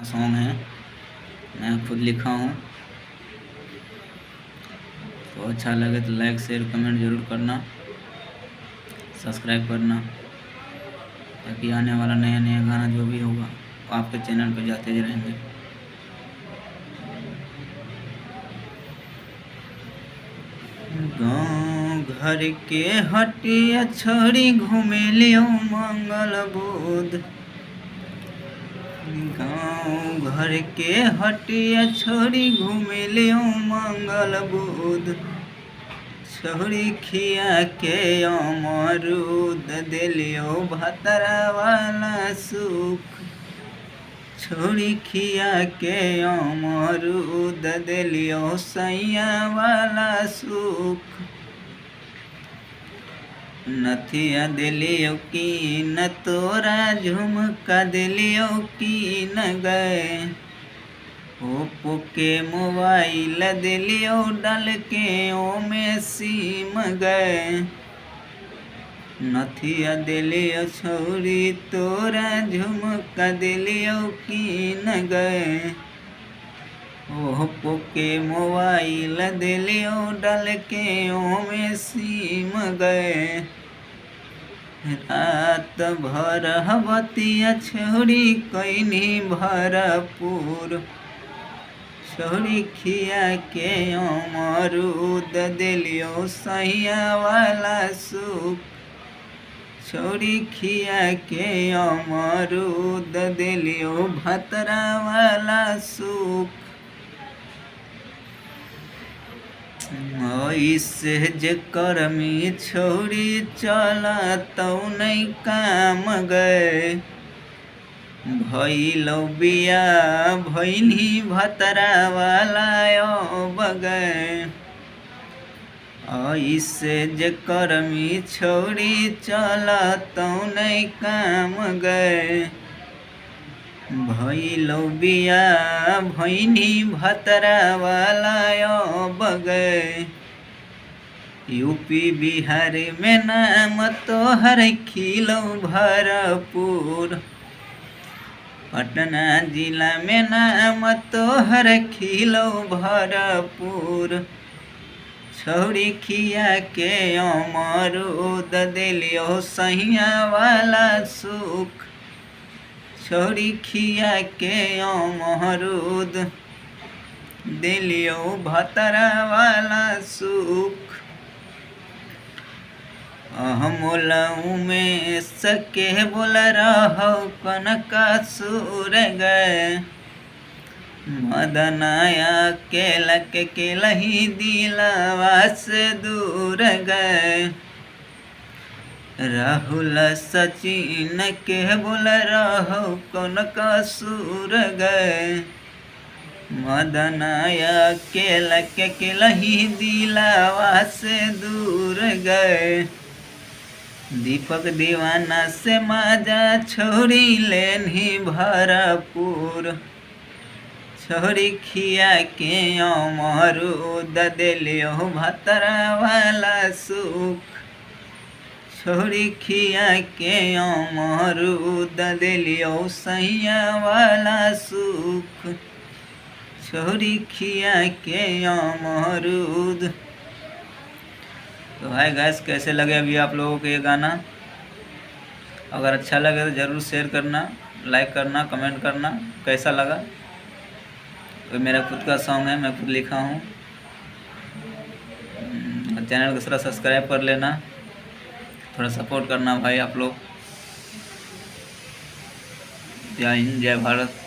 Song है, मैं खुद लिखा हूँ। तो अच्छा लगे तो लाइक शेयर कमेंट ज़रूर करना, सब्सक्राइब करना, ताकि आने वाला नया नया गाना जो भी होगा आपके चैनल पे जाते रहेंगे। गाँव घर के हटिया छोड़ी घूमेलियो मंगल बुध। गाँव घर के हटिया छोड़ी घूमेलियो मंगल बुध। छोड़ी खिया के अमरूद दिलियो भतरा वाला सुख। छोड़ी खिया के अमरूद दिलियो सैया वाला सुख। नथिया दिलियो की न तोरा झुमका दिलियो की न गए। ओप्पो के मोबाइल दिलियो डाल के ओमे सिम गए। नथिया दिलियो छोरी तोरा झुमका दिलियो की न गए। ओप्पो के मोबाइल दिलियो डाल के ओमे सिम गए। रात भर बतिया छोड़ी कैनी भरपूर। छोड़ी खिया के अमरूद दिलियो सैया वाला सुख। छोड़ी खिया के अमरूद दिलियो भतरा वाला सुख। ऐसे जे करमी छोड़ी चला तो नहीं काम गए। भइलो बिया भइनी भतरा वाला बगए। ऐसे जे करमी छोड़ी चला तो नहीं काम गए। भइलो बिया भइनी भतरा वाला बगए। यूपी बिहार में नाम तोहर खिलो भरपूर। पटना जिला में नाम तोहर खिलो भरपूर। छोड़ी खिया के अमरूद दिलियो सैया वाला सुख। छोड़ी खिया के अमरूद दिलियो भतरा वाला सुख। हमोलऊ में सके बोल रहो कनका सुर गए। मदनाया केलक के लही दिलावा से दूर गए। राहुल सचिन के बोल रहो कनका सुर गए। मदनाया केलक के लही दिलावा से दूर गए। दीपक दीवाना से माजा छोड़ी लेनी भरपूर। छोड़ी खिया के अमरूद दिलियो भतरा वाला सुख। छोड़ी खिया के अमरूद दिलियो सैया वाला सुख। छोड़ी खिया के अमरूद। तो हाय गाइस, कैसे लगे अभी आप लोगों को ये गाना? अगर अच्छा लगे तो ज़रूर शेयर करना, लाइक करना, कमेंट करना कैसा लगा। तो मेरा खुद का सॉन्ग है, मैं खुद लिखा हूँ। चैनल को थोड़ा सब्सक्राइब कर लेना, थोड़ा सपोर्ट करना भाई आप लोग। जय हिंद, जय भारत।